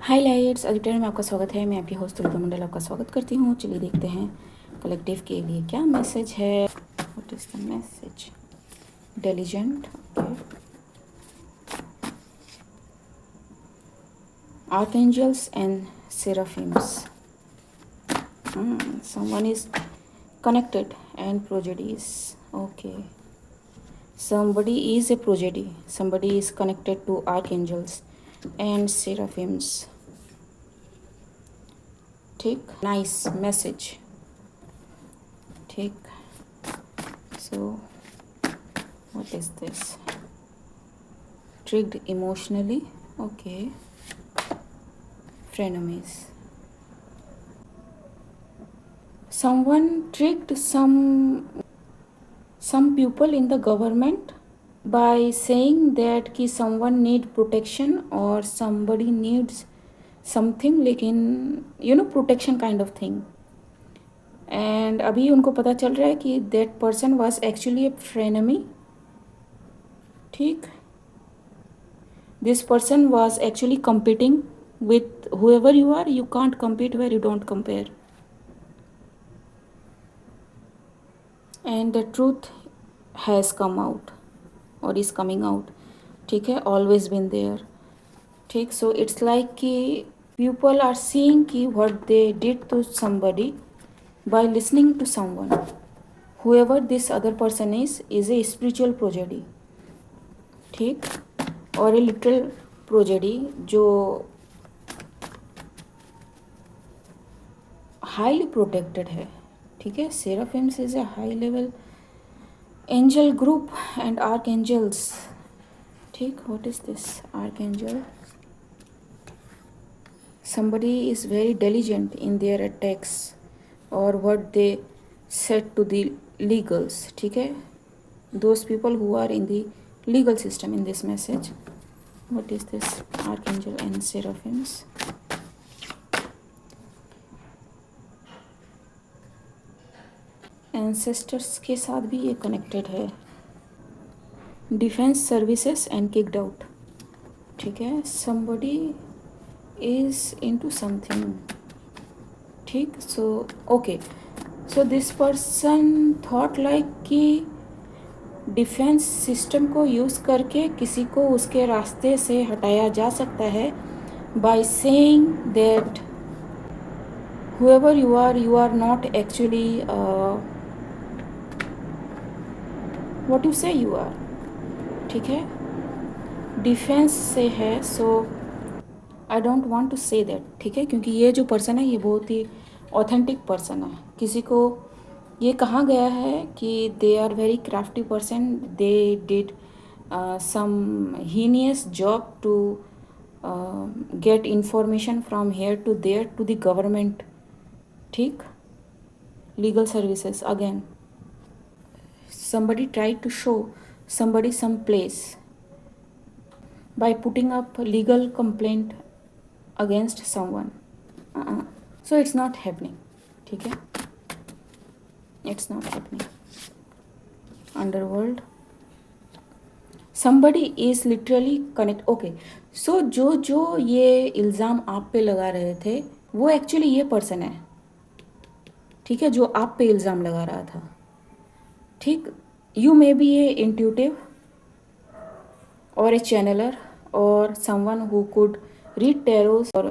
हाय lights editor में आपका स्वागत है। मैं आपकी होस्ट तुलिका मंडल आपका स्वागत करती हूँ। चलिए देखते हैं कलेक्टिव के लिए क्या मैसेज है। What is the message? Diligent, okay. Archangels and seraphims. Someone is connected and prodigies. Okay. Somebody is a prodigy. Somebody is connected to archangels and seraphims. ठीक, नाइस मैसेज. ठीक. So what is this? Tricked emotionally. Okay. Frenemies. Someone tricked some people in the government by saying that कि someone need protection or somebody needs something, लेकिन protection kind of thing. And अभी उनको पता चल रहा है कि that person was actually a frenemy. ठीक. This person was actually competing with whoever you are. You can't compete where you don't compare. And the truth has come out or is coming out. ठीक है, always been there. ठीक. So it's like कि people are seeing कि what they did to somebody by listening to someone. Whoever this other person is a spiritual prodigy. ठीक. और a literal prodigy जो highly protected है. ठीक है. Seraphims is a high level angel group and archangels. ठीक. What is this archangel? somebody is very diligent in their attacks or what they said to the legals. ठीक है. those people who are in the legal system in this message. what is this archangel and seraphims? Ancestors के साथ भी ये connected है. Defence services and kicked out. ठीक है. Somebody is into something. ठीक. So okay. So this person thought like कि defence system को यूज़ करके किसी को उसके रास्ते से हटाया जा सकता है by saying that whoever you are not actually what you say you are. ठीक है. डिफेंस से है. So I don't want to say that. ठीक है. क्योंकि ये जो पर्सन है ये बहुत ही ऑथेंटिक पर्सन है. किसी को ये कहा गया है कि they are very crafty person. They did some heinous job to get information from here to there to the government. ठीक. Legal services again. somebody tried to show somebody some place by putting up a legal complaint against someone. So it's not happening. ठीक है. It's not happening. Underworld. somebody is literally connect. okay. so जो ये इल्ज़ाम आप पे लगा रहे थे वो एक्चुअली ये पर्सन है. ठीक है. जो आप पे इल्ज़ाम लगा रहा था. ठीक. you may be a intuitive or a channeler or someone who could read tarots or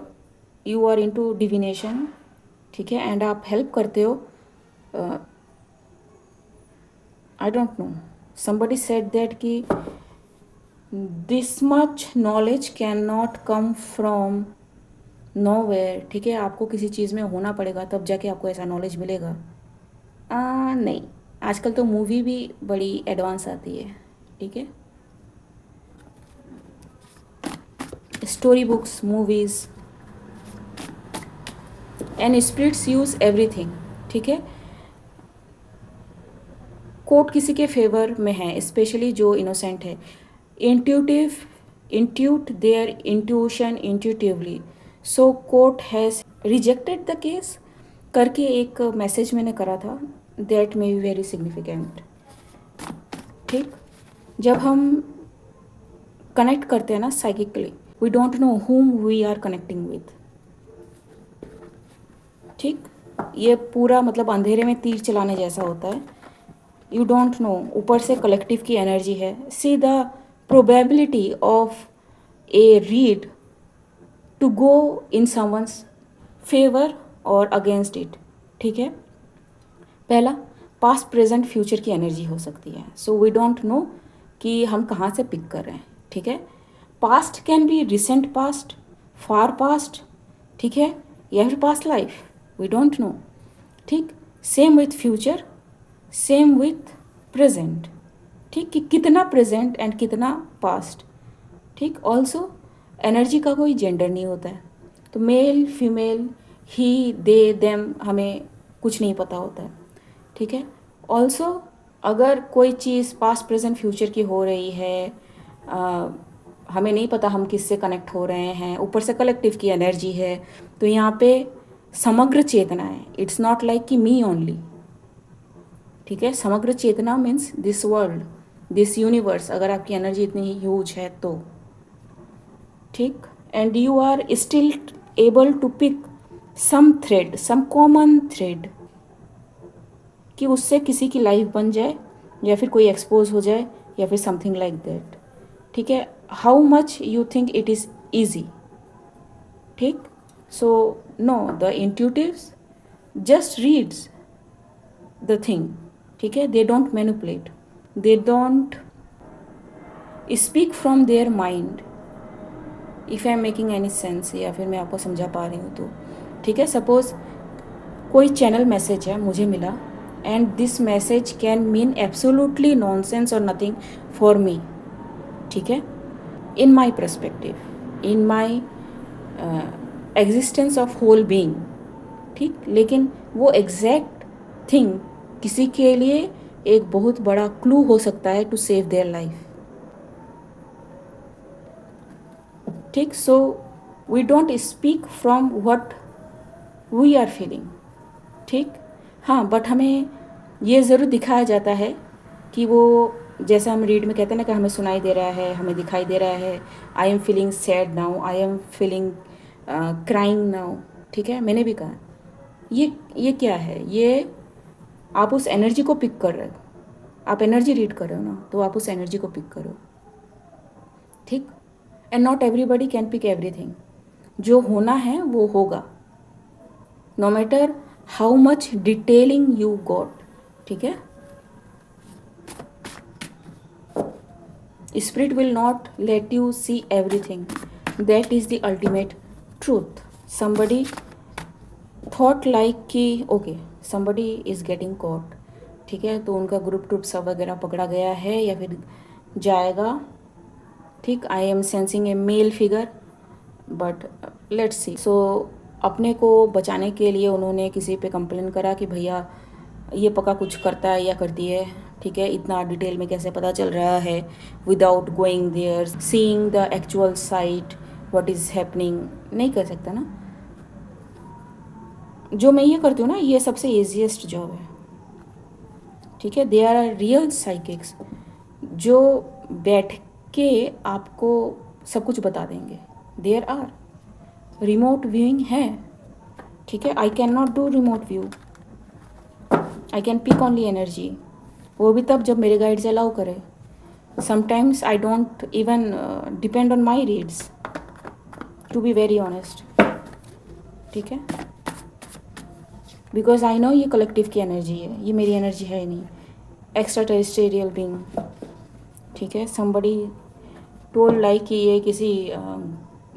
you are into divination. ठीक है. एंड आप हेल्प करते हो. आई don't no. somebody said that कि this much knowledge cannot come from nowhere. ठीक है. आपको किसी चीज़ में होना पड़ेगा तब जाके आपको ऐसा नॉलेज मिलेगा. नहीं. आजकल तो मूवी भी बड़ी एडवांस आती है. ठीक है. Story books, movies and spirits use everything. ठीक है. कोर्ट किसी के फेवर में है, स्पेशली जो इनोसेंट है. Intuit their intuition intuitively. So court has rejected the case करके एक मैसेज मैंने करा था. That may be very significant. ठीक. जब हम कनेक्ट करते हैं ना psychically we don't know whom we are connecting with. ठीक, ये पूरा मतलब अंधेरे में तीर चलाने जैसा होता है। यू डोंट नो, ऊपर से कलेक्टिव की एनर्जी है। See the probability of a read to go in someone's favour और अगेंस्ट इट। ठीक है, पहला पास्ट प्रेजेंट फ्यूचर की एनर्जी हो सकती है। सो वी डोंट नो कि हम कहाँ से पिक कर रहे हैं। ठीक है, past can be recent past, far past, ठीक है, या फिर past life, we don't know. ठीक, same with future, same with present. ठीक, कि कितना प्रेजेंट एंड कितना पास्ट। ठीक, ऑल्सो एनर्जी का कोई जेंडर नहीं होता है, तो मेल फीमेल ही दे देम हमें कुछ नहीं पता होता है। ठीक है, ऑल्सो अगर कोई चीज़ पास्ट प्रेजेंट फ्यूचर की हो रही है, हमें नहीं पता हम किससे कनेक्ट हो रहे हैं, ऊपर से कलेक्टिव की एनर्जी है, तो यहाँ पे समग्र चेतना है। इट्स नॉट लाइक कि मी ओनली। ठीक है, समग्र चेतना means this world, this universe, अगर आपकी एनर्जी इतनी ह्यूज है तो। ठीक, and you are still able to pick some thread, some common thread, कि उससे किसी की लाइफ बन जाए या फिर कोई एक्सपोज हो जाए या फिर समथिंग लाइक दैट। ठीक है, how much you think it is easy. ठीक, so no, the intuitives just reads the thing. ठीक है, they don't manipulate, they don't speak from their mind. If I am making any sense, या फिर मैं आपको समझा पा रही हूँ तो। ठीक है, सपोज कोई चैनल मैसेज है मुझे मिला, and this message can mean absolutely nonsense और नथिंग फॉर मी। ठीक है, in my perspective, in my existence of whole being. ठीक, लेकिन वो एग्जैक्ट थिंग किसी के लिए एक बहुत बड़ा क्लू हो सकता है टू सेव देयर लाइफ। ठीक, so we don't speak from what we are feeling. ठीक, हाँ, बट हमें ये ज़रूर दिखाया जाता है कि वो, जैसा हम रीड में कहते हैं ना, कि हमें सुनाई दे रहा है, हमें दिखाई दे रहा है, I am feeling sad now, I am feeling crying now. ठीक है, मैंने भी कहा ये क्या है, ये आप उस एनर्जी को पिक कर रहे हो, आप एनर्जी रीड कर रहे हो ना, तो आप उस एनर्जी को पिक करो। ठीक, and not everybody can pick everything. जो होना है वो होगा, no matter how much detailing you got. ठीक है, spirit will not let you see everything, that is the ultimate truth. Somebody thought like कि okay somebody is getting caught. ठीक है, तो उनका ग्रुप ट्रुप सब वगैरह पकड़ा गया है या फिर जाएगा। ठीक, I am sensing a male figure, but let's see. So अपने को बचाने के लिए उन्होंने किसी पे कंप्लेन करा कि भैया ये पक्का कुछ करता है या करती है। ठीक है, इतना डिटेल में कैसे पता चल रहा है without going there, seeing the actual site, what is happening, नहीं कर सकता ना। जो मैं ये करती हूँ ना, ये सबसे ईजीएस्ट जॉब है। ठीक है, दे आर रियल साइकिक्स जो बैठ के आपको सब कुछ बता देंगे। देयर आर रिमोट व्यूइंग है। ठीक है, I can not do remote view, I can pick only energy, वो भी तब जब मेरे गाइड्स अलाउ करे। Sometimes I don't even depend on my reads, to be very honest. ठीक है, बिकॉज आई नो ये कलेक्टिव की एनर्जी है, ये मेरी एनर्जी है नहीं, एक्स्ट्रा टेरिस्टेरियल बीइंग। ठीक है, समबडी टोल्ड लाइक कि ये किसी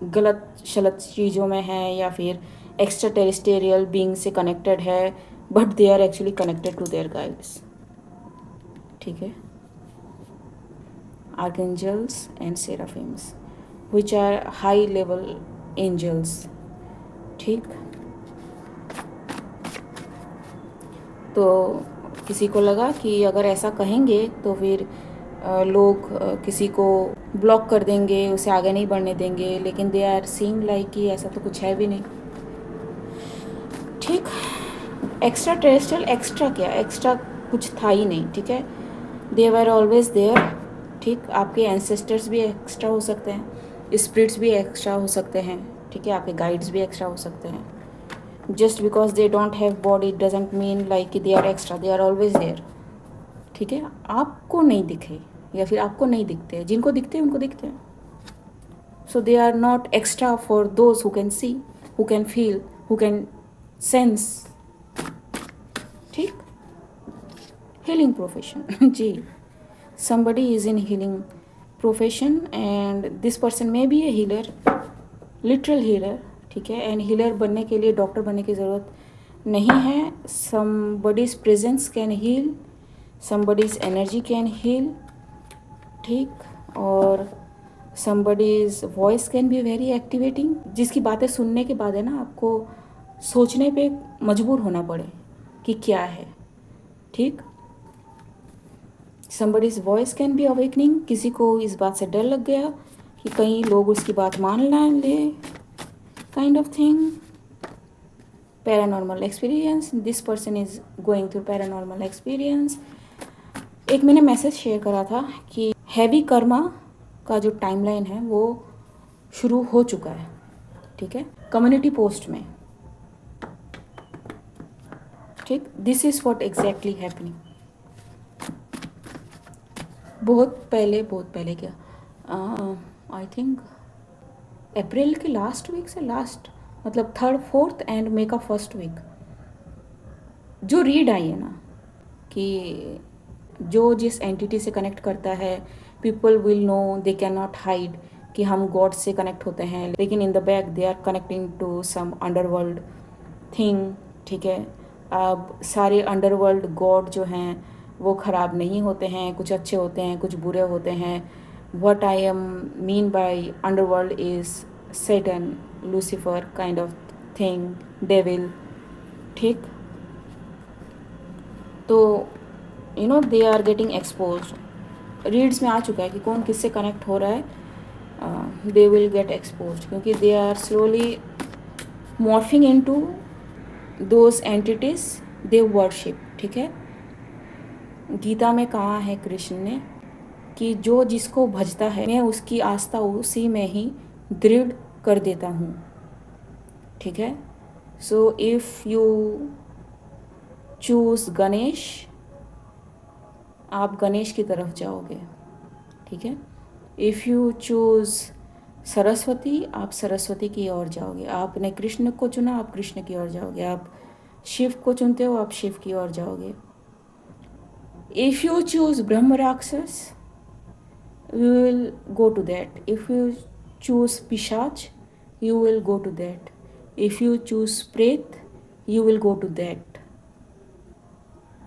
गलत शलत चीज़ों में है या फिर एक्स्ट्रा टेरिस्टेरियल बीइंग से कनेक्टेड है, but they are actually connected to their guides. ठीक है, archangels and seraphims which are high level angels. ठीक, तो किसी को लगा कि अगर ऐसा कहेंगे तो फिर लोग किसी को ब्लॉक कर देंगे, उसे आगे नहीं बढ़ने देंगे, लेकिन दे आर सीइंग लाइक कि ऐसा तो कुछ है भी नहीं। ठीक, एक्स्ट्रा टेरेस्ट्रियल, एक्स्ट्रा क्या, एक्स्ट्रा कुछ था ही नहीं। ठीक है, दे वर ऑलवेज देयर। ठीक, आपके एंसेस्टर्स भी एक्स्ट्रा हो सकते हैं, स्पिरिट्स भी एक्स्ट्रा हो सकते हैं, ठीक है, आपके गाइड्स भी एक्स्ट्रा हो सकते हैं। Just because they don't have body doesn't mean like they are extra, they are always there, ठीक है। आपको नहीं दिखे या फिर आपको नहीं दिखते, जिनको दिखते हैं उनको दिखते हैं। So they are not extra for those who can see, who can feel, who can sense, ठीक। Healing profession ji, somebody is in healing profession and this person may be a healer, literal healer, ठीक है। And healer बनने के लिए doctor बनने की ज़रूरत नहीं है। somebody's presence can heal, somebody's energy can heal, ठीक। और somebody's voice can be very activating, जिसकी बातें सुनने के बाद है ना आपको सोचने पे मजबूर होना पड़े कि क्या है, ठीक। somebody's voice can be awakening, किसी को इस बात से डर लग गया कि कहीं लोग उसकी बात मान ना ले, kind of thing. Paranormal experience, this person is going through paranormal experience. एक मैंने मैसेज शेयर करा था कि हैवी कर्मा का जो टाइमलाइन है वो शुरू हो चुका है, ठीक है, कम्युनिटी पोस्ट में, ठीक। This is what exactly happening. बहुत पहले क्या, आई थिंक अप्रैल के लास्ट वीक से, लास्ट मतलब 3rd 4th एंड मे का 1st वीक जो रीड आई है ना कि जो जिस एंटिटी से कनेक्ट करता है, people will know, they can not hide कि हम गॉड से कनेक्ट होते हैं, लेकिन in the back they are connecting to some underworld thing, ठीक है। अब सारे अंडरवर्ल्ड गॉड जो हैं वो ख़राब नहीं होते हैं, कुछ अच्छे होते हैं, कुछ बुरे होते हैं। What I am mean by underworld is Satan, Lucifer kind of thing, devil, ठीक। तो you know they are getting expose, reads में आ चुका है कि कौन किससे कनेक्ट हो रहा है, दे विल गेट एक्सपोज क्योंकि they are slowly morphing into those entities they worship, ठीक है। गीता में कहा है कृष्ण ने कि जो जिसको भजता है मैं उसकी आस्था उसी में ही दृढ़ कर देता हूँ, ठीक है। So if you choose Ganesh, आप गणेश की तरफ जाओगे, ठीक है। इफ़ यू चूज़ सरस्वती, आप सरस्वती की ओर जाओगे। आपने कृष्ण को चुना, आप कृष्ण की ओर जाओगे। आप शिव को चुनते हो, आप शिव की ओर जाओगे। इफ़ यू चूज़ ब्रह्म राक्षस, you will go to that. If you choose Pishach, you will go to that. If you choose Pret, you will go to that.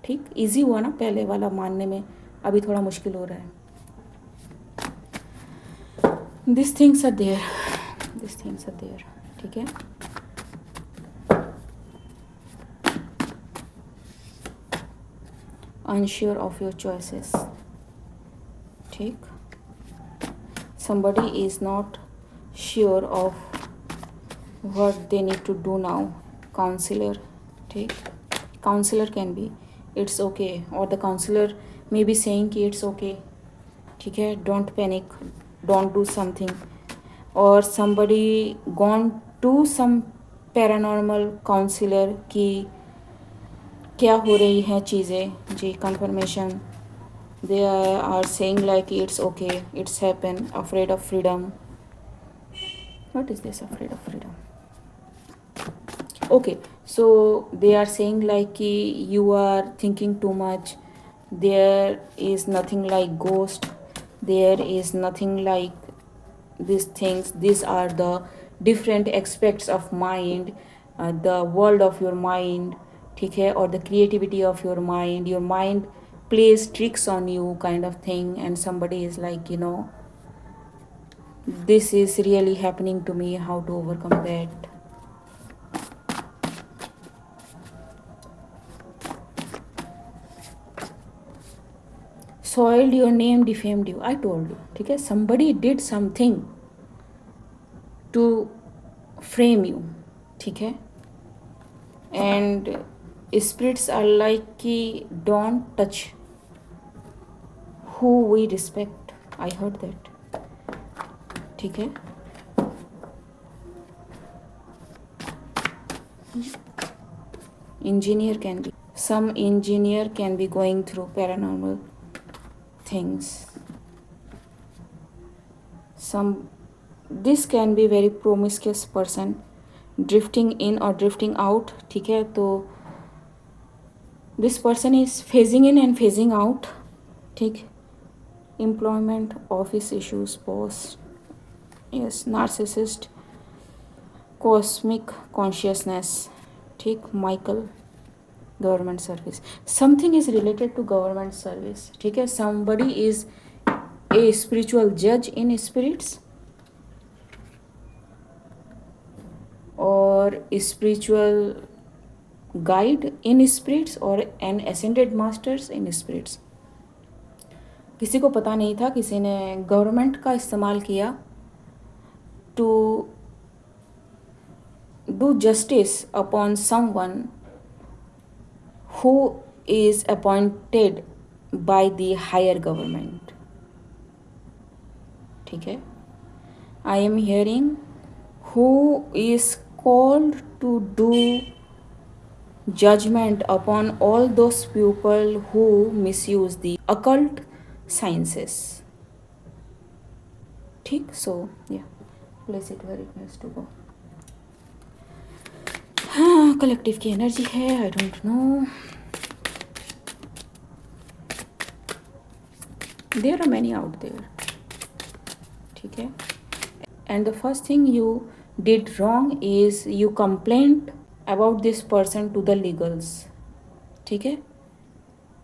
ठीक, इजी हुआ ना, पहले वाला मानने में अभी थोड़ा मुश्किल हो रहा है। These things are there, these things are there, ठीक है। Unsure of your choices, ठीक। Somebody is not sure of what they need to do now. Counselor, ठीक। Counselor can be, it's okay, or the counselor may be saying कि it's okay, ठीक है, don't panic, don't do something. Or somebody gone to some paranormal counselor कि क्या हो रही हैं चीज़ें, जी, confirmation. They are saying like it's okay, it's happen, afraid of freedom. What is this afraid of freedom? Okay, so they are saying like you are thinking too much, there is nothing like ghost, there is nothing like these things, these are the different aspects of mind, the world of your mind, ठीक है, or the creativity of your mind plays tricks on you kind of thing, and somebody is like, you know, this is really happening to me, how to overcome that. Soiled your name, defamed you, I told you, ठीक है, somebody did something to frame you, ठीक है। and spirits are like कि don't touch who we respect, I heard that, ठीक है। engineer can be, some engineer can be going through paranormal things. Some, this can be very promiscuous person, drifting in or drifting out, ठीक है. तो this person is phasing in and phasing out, ठीक. Employment, office issues, boss, yes, narcissist, cosmic consciousness, ठीक. Michael, government service, something is related to government service, ठीक है. Somebody is a spiritual जज in spirits और spiritual guide in spirits और an ascended masters in spirits. किसी को पता नहीं था, किसी ने गवर्नमेंट का इस्तेमाल किया to do justice upon someone who is appointed by the higher government, ठीक है. I am hearing who is called to do judgment upon all those people who misuse the occult sciences, ठीक. So yeah, place it where it needs to go. हाँ, collective की energy है, I don't know. There are many out there, ठीक है. And the first thing you did wrong is you complaint about this person to the legals, ठीक है.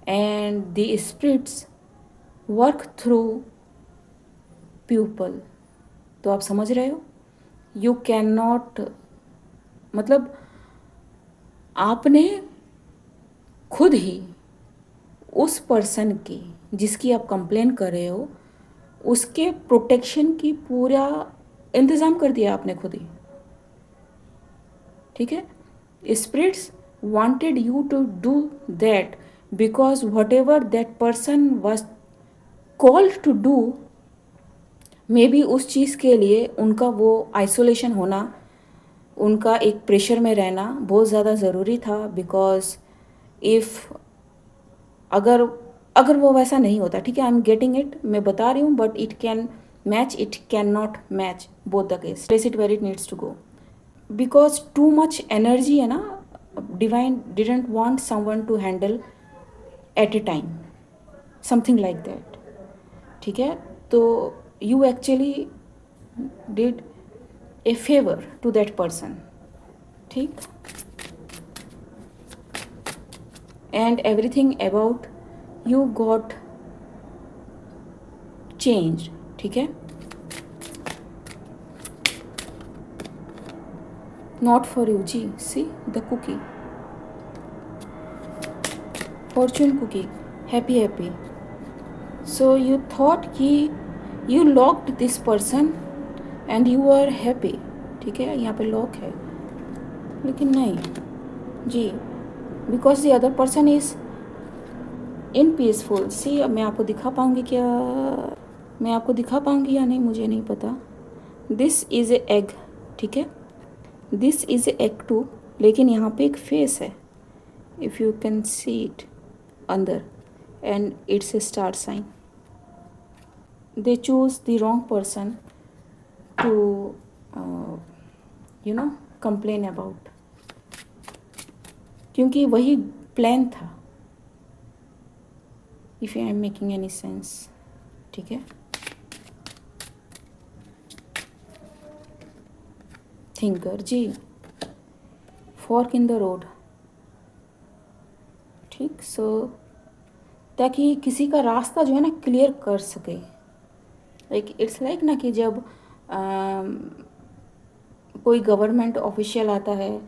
And the spirits work through people. तो आप समझ रहे हो, यू कैन नॉट, मतलब आपने खुद ही उस पर्सन की जिसकी आप कंप्लेन कर रहे हो उसके प्रोटेक्शन की पूरा इंतज़ाम कर दिया आपने खुद ही, ठीक है. Spirits wanted you to do that because whatever that person was called to do, may be उस चीज़ के लिए उनका वो आइसोलेशन होना, उनका एक प्रेशर में रहना बहुत ज़्यादा ज़रूरी था. बिकॉज इफ़ अगर वो वैसा नहीं होता, ठीक है, आई एम गेटिंग इट, मैं बता रही हूँ, but it can match, it can not match both the case. Place it where it needs to go. Because too much energy है ना, divine didn't want someone to handle at a time, something like that, ठीक है. तो you actually did a favor to that person, ठीक. and everything about you got changed, ठीक है. not for you ji, see the cookie, fortune cookie, happy. so you thought कि you locked this person and you are happy, ठीक है. यहाँ पे lock है, लेकिन नहीं जी, because the other person is in peaceful. See, अब मैं आपको दिखा पाऊँगी क्या, मैं आपको दिखा पाऊँगी या नहीं मुझे नहीं पता. दिस इज़ ए एग, ठीक है, this is a egg too, लेकिन यहाँ पे एक फेस है, if you can see it अंदर, and it's a star sign. They choose the wrong person to complain about, क्योंकि वही प्लान था. If I am making any sense, ठीक है. Thinker ji, fork in the road, ठीक. So ताकि किसी का रास्ता जो है ना क्लियर कर सके. लाइक इट्स लाइक ना कि जब कोई गवर्नमेंट ऑफिशियल आता है,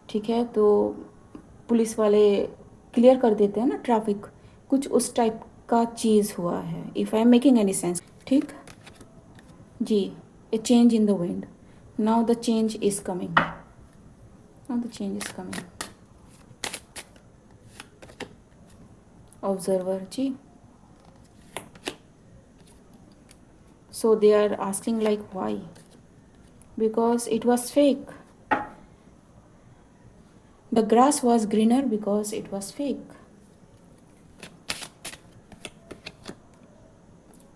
ठीक है, तो पुलिस वाले क्लियर कर देते हैं ना ट्रैफिक, कुछ उस टाइप का चीज़ हुआ है. If I am making any sense, ठीक जी. A change in the wind, now the change is coming, now the change is coming. Observer ji. So they are asking like why? Because it was fake. The grass was greener because it was fake.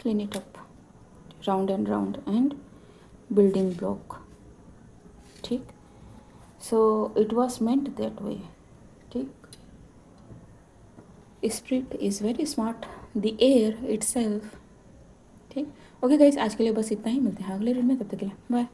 Clean it up. Round and building block. ठीक. So it was meant that way. ठीक. Spirit is very smart. The air itself. ठीक. Okay guys, आज के लिए बस इतना ही. मिलते हैं अगले रीड में. तब तक के लिए बाय.